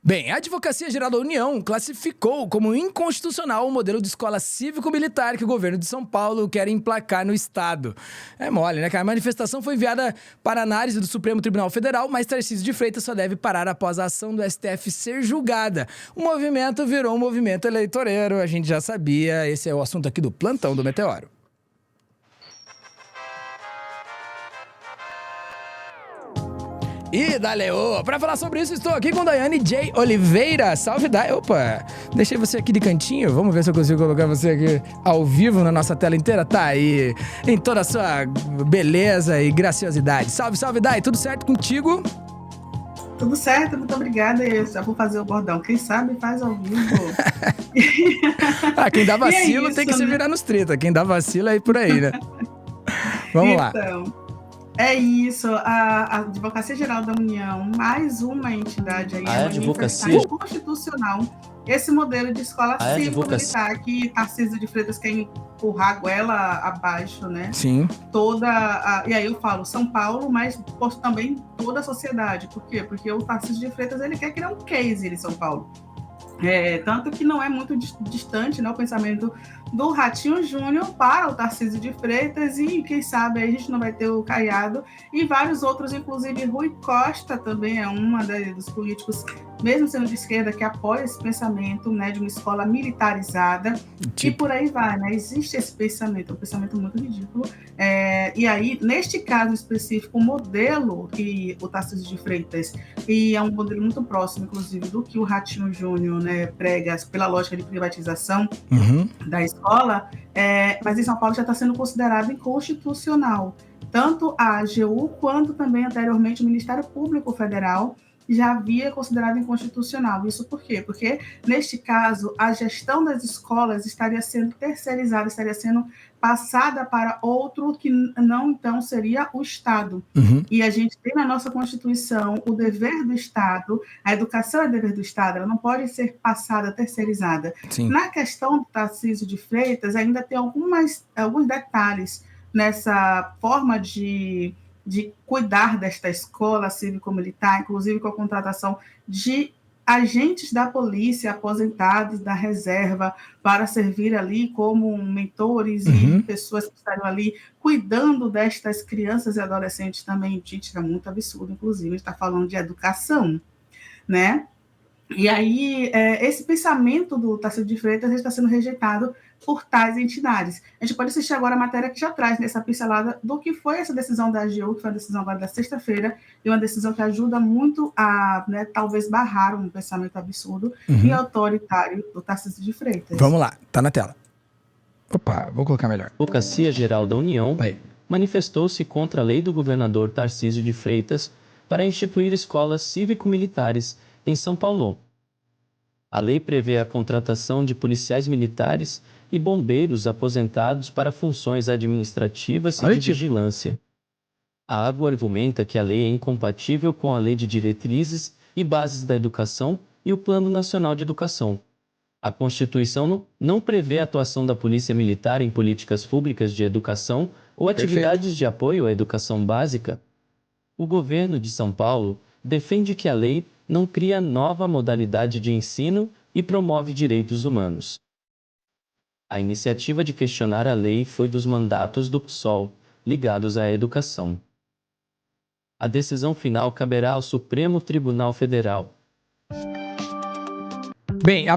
Bem, a Advocacia Geral da União classificou como inconstitucional o modelo de escola cívico-militar que o governo de São Paulo quer emplacar no estado. É mole, né, cara? A manifestação foi enviada para análise do Supremo Tribunal Federal, mas Tarcísio de Freitas só deve parar após a ação do STF ser julgada. O movimento virou um movimento eleitoreiro, a gente já sabia. Esse é o assunto aqui do Plantão do Meteoro. E Daleo, para falar sobre isso, estou aqui com Daiane J. Oliveira. Salve, Dai. Opa, deixei você aqui de cantinho. Vamos ver se eu consigo colocar você aqui ao vivo na nossa tela inteira. Tá aí, em toda a sua beleza e graciosidade. Salve, salve, Dai. Tudo certo contigo? Tudo certo, muito obrigada. Eu já vou fazer o bordão. Quem sabe faz ao vivo. Quem dá vacilo tem que se virar nos 30. Quem dá vacilo é por aí, né? Vamos lá. É isso, a Advocacia Geral da União, mais uma entidade aí, a Advocacia constitucional, esse modelo de escola cívico-militar que Tarcísio de Freitas quer empurrar a goela abaixo, né? Sim. E aí eu falo São Paulo, mas também toda a sociedade. Por quê? Porque o Tarcísio de Freitas ele quer criar um case em São Paulo. Tanto que não é muito distante, né, o pensamento do Ratinho Júnior para o Tarcísio de Freitas, e quem sabe a gente não vai ter o Caiado e vários outros, inclusive Rui Costa também é uma dos políticos, mesmo sendo de esquerda, que apoia esse pensamento, né, de uma escola militarizada, e por aí vai, né? Existe esse pensamento, é um pensamento muito ridículo, e aí, neste caso específico, o modelo que o Tarcísio de Freitas, e é um modelo muito próximo, inclusive, do que o Ratinho Júnior, né, prega pela lógica de privatização da escola, mas em São Paulo já está sendo considerado inconstitucional. Tanto a AGU quanto também anteriormente o Ministério Público Federal já havia considerado inconstitucional. Isso por quê? Porque, neste caso, a gestão das escolas estaria sendo terceirizada, estaria sendo passada para outro que não, então, seria o Estado. E a gente tem na nossa Constituição o dever do Estado, a educação é dever do Estado, ela não pode ser passada, terceirizada. Sim. Na questão do Tarcísio de Freitas, ainda tem alguns detalhes nessa forma de cuidar desta escola cívico-militar, inclusive com a contratação de agentes da polícia aposentados da reserva para servir ali como mentores e pessoas que estariam ali cuidando destas crianças e adolescentes também. Gente, é muito absurdo, inclusive, está falando de educação, né? E aí, esse pensamento do Tarcísio de Freitas está sendo rejeitado por tais entidades. A gente pode assistir agora a matéria que já traz nessa pincelada do que foi essa decisão da AGU, que foi a decisão agora da sexta-feira, e uma decisão que ajuda muito a, né, talvez, barrar um pensamento absurdo e autoritário do Tarcísio de Freitas. Vamos lá, tá na tela. Opa, vou colocar melhor. A Advocacia Geral da União manifestou-se contra a lei do governador Tarcísio de Freitas para instituir escolas cívico-militares em São Paulo. A lei prevê a contratação de policiais militares e bombeiros aposentados para funções administrativas e de vigilância. A AGU argumenta que a lei é incompatível com a Lei de Diretrizes e Bases da Educação e o Plano Nacional de Educação. A Constituição não prevê a atuação da Polícia Militar em políticas públicas de educação ou atividades de apoio à educação básica. O governo de São Paulo defende que a lei não cria nova modalidade de ensino e promove direitos humanos. A iniciativa de questionar a lei foi dos mandatos do PSOL, ligados à educação. A decisão final caberá ao Supremo Tribunal Federal. Bem, a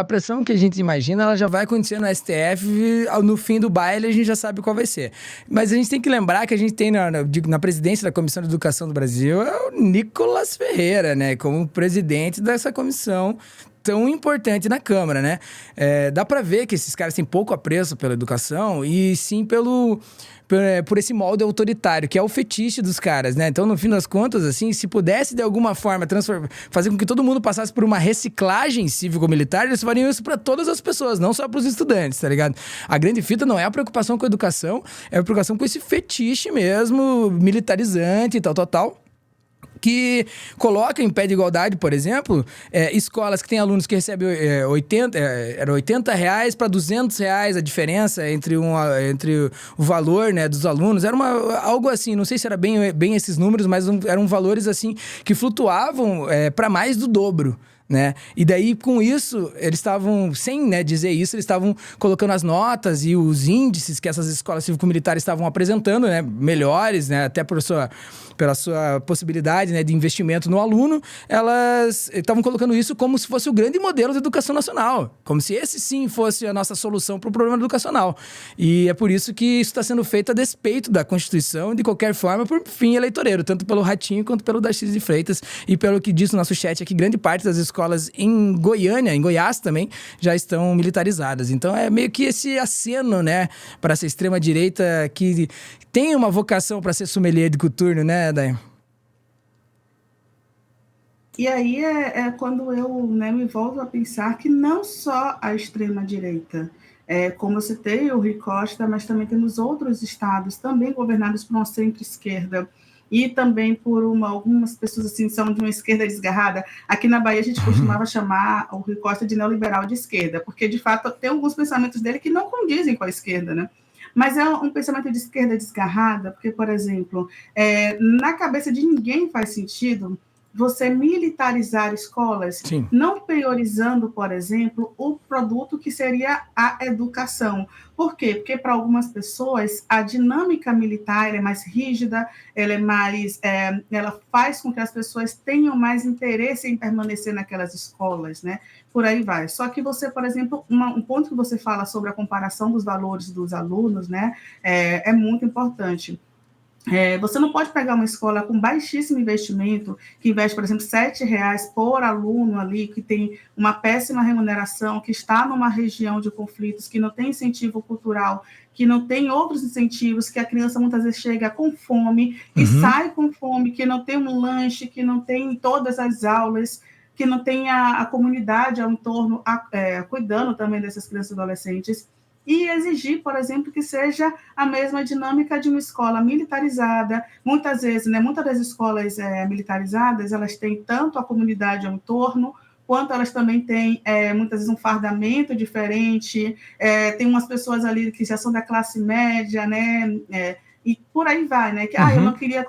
pressão que a gente imagina, ela já vai acontecer no STF, no fim do baile a gente já sabe qual vai ser. Mas a gente tem que lembrar que a gente tem na presidência da Comissão de Educação do Brasil é o Nicolas Ferreira, né? Como presidente dessa comissão tão importante na Câmara, né? Dá pra ver que esses caras têm pouco apreço pela educação e sim por esse molde autoritário, que é o fetiche dos caras, né? Então, no fim das contas, assim, se pudesse de alguma forma fazer com que todo mundo passasse por uma reciclagem cívico-militar, eles fariam isso para todas as pessoas, não só para os estudantes, tá ligado? A grande fita não é a preocupação com a educação, é a preocupação com esse fetiche mesmo, militarizante e tal, que coloca em pé de igualdade, por exemplo, escolas que têm alunos que recebem era R$80 para R$200 a diferença entre o valor, né, dos alunos. Era algo assim, não sei se era bem esses números, mas eram valores assim que flutuavam para mais do dobro. né? E daí, com isso, eles estavam, sem, né, dizer isso, eles estavam colocando as notas e os índices que essas escolas cívico-militares estavam apresentando, né, melhores, né, até pela sua possibilidade, né, de investimento no aluno, elas estavam colocando isso como se fosse o grande modelo da educação nacional, como se esse sim fosse a nossa solução para o problema educacional. E é por isso que isso está sendo feito a despeito da Constituição, de qualquer forma, por fim eleitoreiro, tanto pelo Ratinho quanto pelo Darcísio de Freitas, e pelo que diz no nosso chat aqui, grande parte das escolas em Goiânia, em Goiás também, já estão militarizadas. Então é meio que esse aceno, né, para essa extrema-direita que tem uma vocação para ser sommelier de coturno, né, Day? E aí é quando eu, né, me volto a pensar que não só a extrema-direita, como eu citei, o Rui Costa, mas também temos outros estados também governados por uma centro-esquerda, e também por algumas pessoas assim, são de uma esquerda desgarrada. Aqui na Bahia a gente costumava chamar o Rui Costa de neoliberal de esquerda, porque de fato tem alguns pensamentos dele que não condizem com a esquerda, né? Mas é um pensamento de esquerda desgarrada, porque, por exemplo, na cabeça de ninguém faz sentido você militarizar escolas, Sim. não priorizando, por exemplo, o produto que seria a educação. Por quê? Porque para algumas pessoas a dinâmica militar é mais rígida, ela faz com que as pessoas tenham mais interesse em permanecer naquelas escolas, né? Por aí vai. Só que você, por exemplo, um ponto que você fala sobre a comparação dos valores dos alunos, né, é muito importante. Você não pode pegar uma escola com baixíssimo investimento, que investe, por exemplo, R$7 por aluno ali, que tem uma péssima remuneração, que está numa região de conflitos, que não tem incentivo cultural, que não tem outros incentivos, que a criança muitas vezes chega com fome e sai com fome, que não tem um lanche, que não tem todas as aulas, que não tem a comunidade ao entorno cuidando também dessas crianças e adolescentes. E exigir, por exemplo, que seja a mesma dinâmica de uma escola militarizada. Muitas vezes, né, muitas das escolas militarizadas, elas têm tanto a comunidade ao entorno, quanto elas também têm, muitas vezes, um fardamento diferente, tem umas pessoas ali que já são da classe média, né, e por aí vai, né? Que eu não queria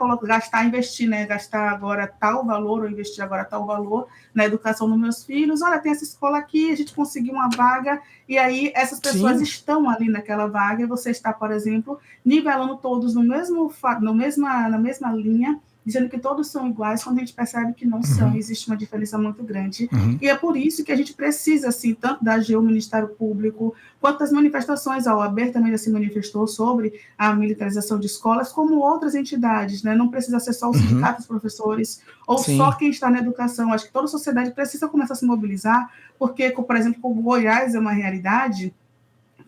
investir, né? Gastar agora tal valor, ou investir agora tal valor na educação dos meus filhos. Olha, tem essa escola aqui, a gente conseguiu uma vaga, e aí essas pessoas estão ali naquela vaga, e você está, por exemplo, nivelando todos na mesma linha, dizendo que todos são iguais, quando a gente percebe que não são, existe uma diferença muito grande. E é por isso que a gente precisa, assim, tanto da AGU, Ministério Público, quanto das manifestações, a OAB também já se manifestou sobre a militarização de escolas, como outras entidades, né? Não precisa ser só o sindicato dos professores, ou só quem está na educação. Acho que toda a sociedade precisa começar a se mobilizar, porque, por exemplo, como Goiás é uma realidade,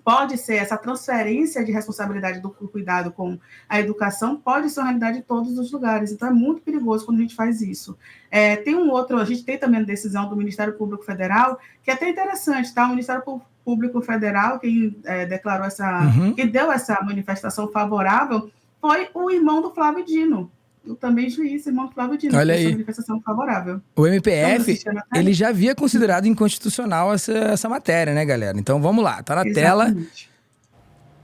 pode ser essa transferência de responsabilidade do cuidado com a educação, pode ser uma realidade em todos os lugares. Então, é muito perigoso quando a gente faz isso. A gente tem também a decisão do Ministério Público Federal, que é até interessante, tá? O Ministério Público Federal, quem declarou quem deu essa manifestação favorável, foi o irmão do Flávio Dino, também juiz, irmão do Flávio Dino, Olha que aí. essa manifestação favorável. O MPF, ele já havia considerado inconstitucional essa matéria, né, galera? Então vamos lá, tá na tela.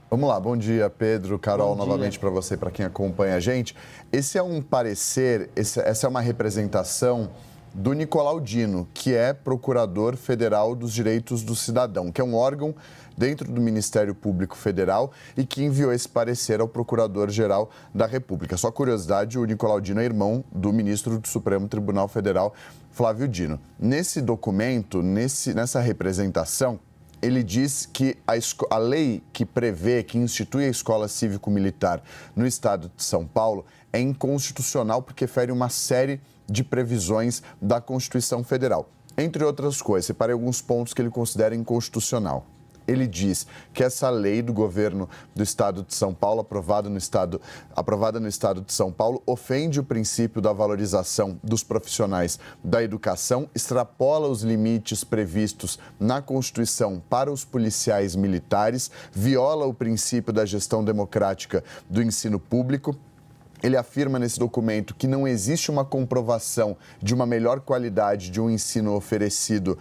Vamos lá, bom dia, Pedro, Carol, novamente para você, para quem acompanha a gente. Esse é um parecer, essa é uma representação do Nicolau Dino, que é Procurador Federal dos Direitos do Cidadão, que é um órgão dentro do Ministério Público Federal e que enviou esse parecer ao Procurador-Geral da República. Só curiosidade, o Nicolau Dino é irmão do ministro do Supremo Tribunal Federal, Flávio Dino. Nesse documento, nessa representação, ele diz que a lei que prevê, que institui a escola cívico-militar no estado de São Paulo é inconstitucional porque fere uma série de previsões da Constituição Federal. Entre outras coisas, separei alguns pontos que ele considera inconstitucional. Ele diz que essa lei do governo do estado de São Paulo, aprovada no estado de São Paulo, ofende o princípio da valorização dos profissionais da educação, extrapola os limites previstos na Constituição para os policiais militares, viola o princípio da gestão democrática do ensino público. Ele afirma nesse documento que não existe uma comprovação de uma melhor qualidade de um ensino oferecido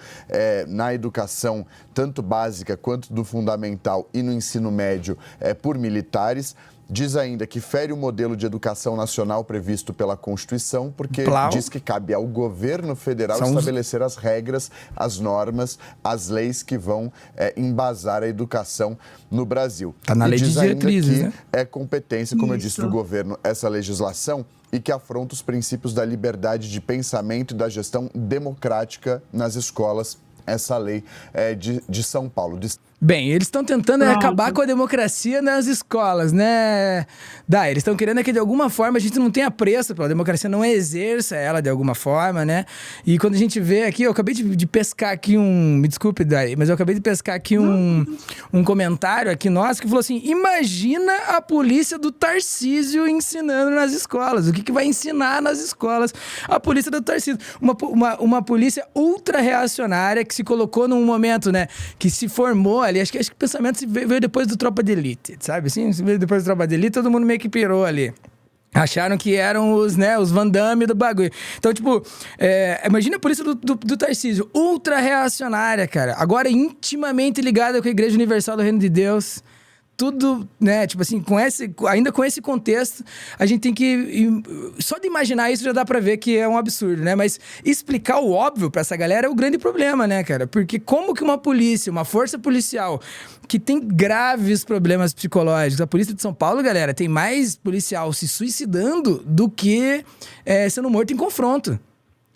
na educação, tanto básica quanto do fundamental e no ensino médio, por militares. Diz ainda que fere o modelo de educação nacional previsto pela Constituição, porque diz que cabe ao governo federal estabelecer as regras, as normas, as leis que vão embasar a educação no Brasil. Está na lei de diretrizes, né? É competência, como eu disse, do governo essa legislação e que afronta os princípios da liberdade de pensamento e da gestão democrática nas escolas, essa lei de São Paulo. Bem, eles estão tentando acabar com a democracia nas escolas, né? Eles estão querendo que de alguma forma a gente não tenha preço pela democracia, não exerça ela de alguma forma, né? E quando a gente vê aqui, eu acabei de pescar aqui me desculpe, Dai, mas eu acabei de pescar aqui um comentário aqui nosso que falou assim: imagina a polícia do Tarcísio ensinando nas escolas. O que vai ensinar nas escolas a polícia do Tarcísio? Uma polícia ultra reacionária que se colocou num momento, né, que se formou ali, acho que o pensamento veio depois do Tropa de Elite, sabe? Assim, veio depois do Tropa de Elite, todo mundo meio que pirou ali. Acharam que eram os Van Damme do bagulho. Então, tipo, imagina a polícia do Tarcísio, ultra reacionária, cara. Agora intimamente ligada com a Igreja Universal do Reino de Deus. Tudo, né, tipo assim, ainda com esse contexto, a gente tem que... Só de imaginar isso já dá pra ver que é um absurdo, né? Mas explicar o óbvio pra essa galera é o grande problema, né, cara? Porque como que uma força policial que tem graves problemas psicológicos... A polícia de São Paulo, galera, tem mais policial se suicidando do que sendo morto em confronto.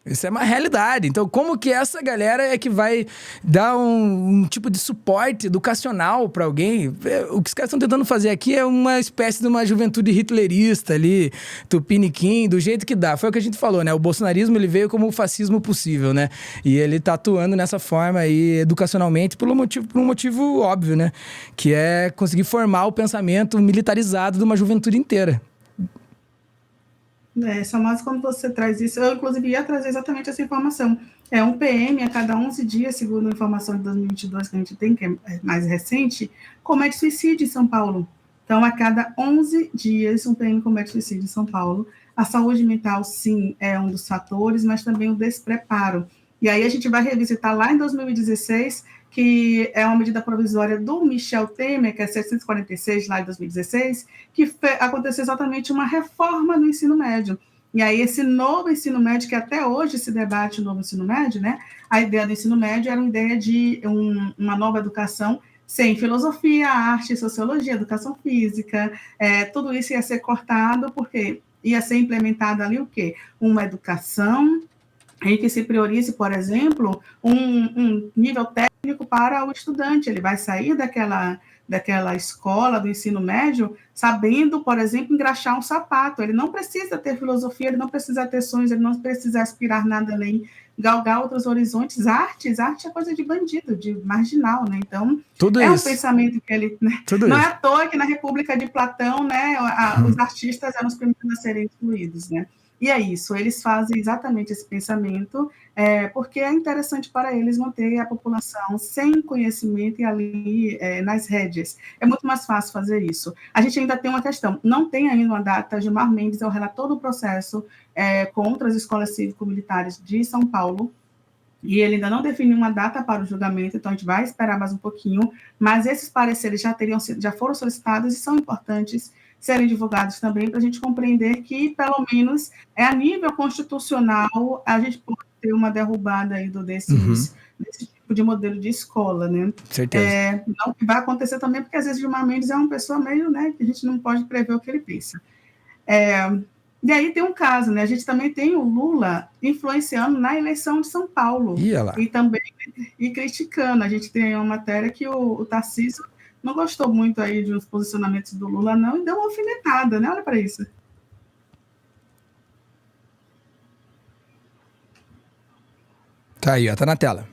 Isso é uma realidade. Então, como que essa galera é que vai dar um tipo de suporte educacional para alguém? O que os caras estão tentando fazer aqui é uma espécie de uma juventude hitlerista ali, tupiniquim, do jeito que dá. Foi o que a gente falou, né? O bolsonarismo, ele veio como o fascismo possível, né? E ele tá atuando nessa forma aí, educacionalmente, por um motivo óbvio, né? Que é conseguir formar o pensamento militarizado de uma juventude inteira. Só mais quando você traz isso, eu inclusive ia trazer exatamente essa informação. Um PM a cada 11 dias, segundo a informação de 2022 que a gente tem, que é mais recente, comete suicídio em São Paulo. Então, a cada 11 dias, um PM comete suicídio em São Paulo. A saúde mental, sim, é um dos fatores, mas também o despreparo. E aí a gente vai revisitar lá em 2016, que é uma medida provisória do Michel Temer, que é 746, lá em 2016, que aconteceu exatamente uma reforma no ensino médio. E aí esse novo ensino médio, que até hoje se debate o novo ensino médio, né? A ideia do ensino médio era uma ideia de uma nova educação sem filosofia, arte, sociologia, educação física, tudo isso ia ser cortado, porque ia ser implementado ali o quê? Uma educação em que se priorize, por exemplo, um nível técnico para o estudante. Ele vai sair daquela escola do ensino médio sabendo, por exemplo, engraxar um sapato. Ele não precisa ter filosofia, ele não precisa ter sonhos, ele não precisa aspirar nada além, galgar outros horizontes. Arte é coisa de bandido, de marginal, né? Então, tudo isso. Um pensamento que ele... Né? Não é à toa que na República de Platão, né, os artistas eram os primeiros a serem excluídos, né? E é isso, eles fazem exatamente esse pensamento, porque é interessante para eles manter a população sem conhecimento e ali nas rédeas. É muito mais fácil fazer isso. A gente ainda tem uma questão, não tem ainda uma data. Gilmar Mendes é o relator do processo contra as escolas cívico-militares de São Paulo, e ele ainda não definiu uma data para o julgamento, então a gente vai esperar mais um pouquinho, mas esses pareceres já foram solicitados e são importantes serem divulgados também, para a gente compreender que, pelo menos, a nível constitucional, a gente pode ter uma derrubada aí desse tipo de modelo de escola, né? Certeza. Não que vai acontecer também, porque às vezes Gilmar Mendes é uma pessoa meio, né, que a gente não pode prever o que ele pensa. E aí tem um caso, né? A gente também tem o Lula influenciando na eleição de São Paulo. E também criticando. A gente tem uma matéria que o Tarcísio não gostou muito aí de uns posicionamentos do Lula, não, e deu uma alfinetada, né? Olha para isso. Tá aí, ó, tá na tela.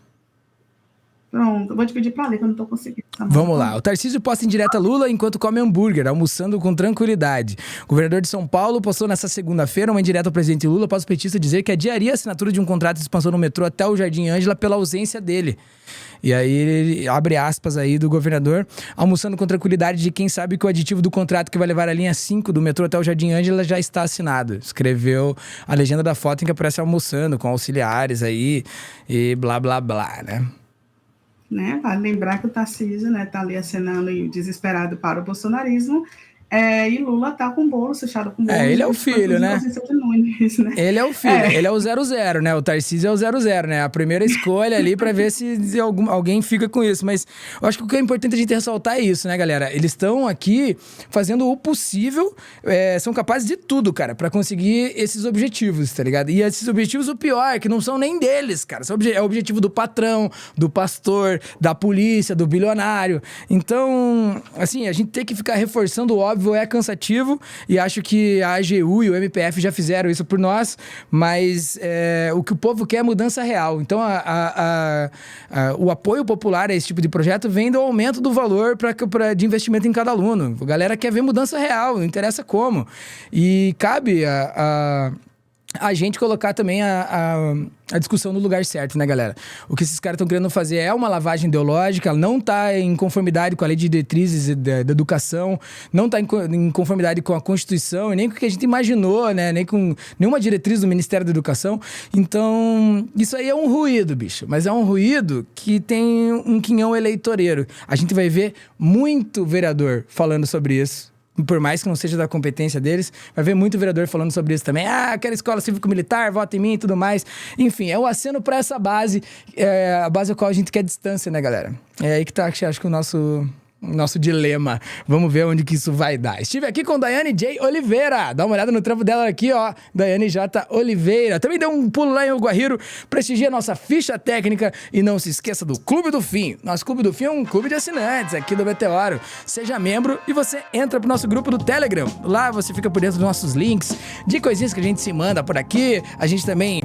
Pronto, eu vou te pedir para ler, que eu não estou conseguindo. Tá bom? Vamos lá. O Tarcísio posta em direta Lula enquanto come hambúrguer, almoçando com tranquilidade. O governador de São Paulo postou nessa segunda-feira uma indireta ao presidente Lula após o petista dizer que adiaria a assinatura de um contrato de expansão no metrô até o Jardim Ângela pela ausência dele. E aí ele abre aspas aí do governador, almoçando com tranquilidade de quem sabe que o aditivo do contrato que vai levar a linha 5 do metrô até o Jardim Ângela já está assinado. Escreveu a legenda da foto em que aparece almoçando com auxiliares aí e blá blá blá, né? Vale lembrar que o Tarcísio, né, tá ali acenando e desesperado para o bolsonarismo, E Lula tá com o Boulos, fechado com o Boulos. Ele é o filho, né? De Nunes, né? Ele é o filho, ele é o 00, né? O Tarcísio é o 00, né? A primeira escolha ali pra ver se alguém fica com isso. Mas eu acho que o que é importante a gente ressaltar é isso, né, galera? Eles estão aqui fazendo o possível, são capazes de tudo, cara, pra conseguir esses objetivos, tá ligado? E esses objetivos, o pior, que não são nem deles, cara. É o objetivo do patrão, do pastor, da polícia, do bilionário. Então, assim, a gente tem que ficar reforçando o óbvio, é cansativo, e acho que a AGU e o MPF já fizeram isso por nós, mas o que o povo quer é mudança real. Então, o apoio popular a esse tipo de projeto vem do aumento do valor de investimento em cada aluno. A galera quer ver mudança real, não interessa como. E cabe a gente colocar também a discussão no lugar certo, né, galera? O que esses caras estão querendo fazer é uma lavagem ideológica, ela não está em conformidade com a lei de diretrizes da educação, não está em conformidade com a Constituição e nem com o que a gente imaginou, né? Nem com nenhuma diretriz do Ministério da Educação. Então, isso aí é um ruído, bicho. Mas é um ruído que tem um quinhão eleitoreiro. A gente vai ver muito vereador falando sobre isso. Por mais que não seja da competência deles, vai ver muito vereador falando sobre isso também. Quero escola cívico-militar, vota em mim e tudo mais. Enfim, é o aceno para essa base, a base a qual a gente quer distância, né, galera? É aí que tá, acho que o nosso dilema. Vamos ver onde que isso vai dar. Estive aqui com Daiane J. Oliveira. Dá uma olhada no trampo dela aqui, ó. Daiane J. Oliveira. Também deu um pulo lá em Oguariro. Prestigia a nossa ficha técnica. E não se esqueça do Clube do Fim. Nosso Clube do Fim é um clube de assinantes aqui do Meteoro. Seja membro e você entra pro nosso grupo do Telegram. Lá você fica por dentro dos nossos links, de coisinhas que a gente se manda por aqui. A gente também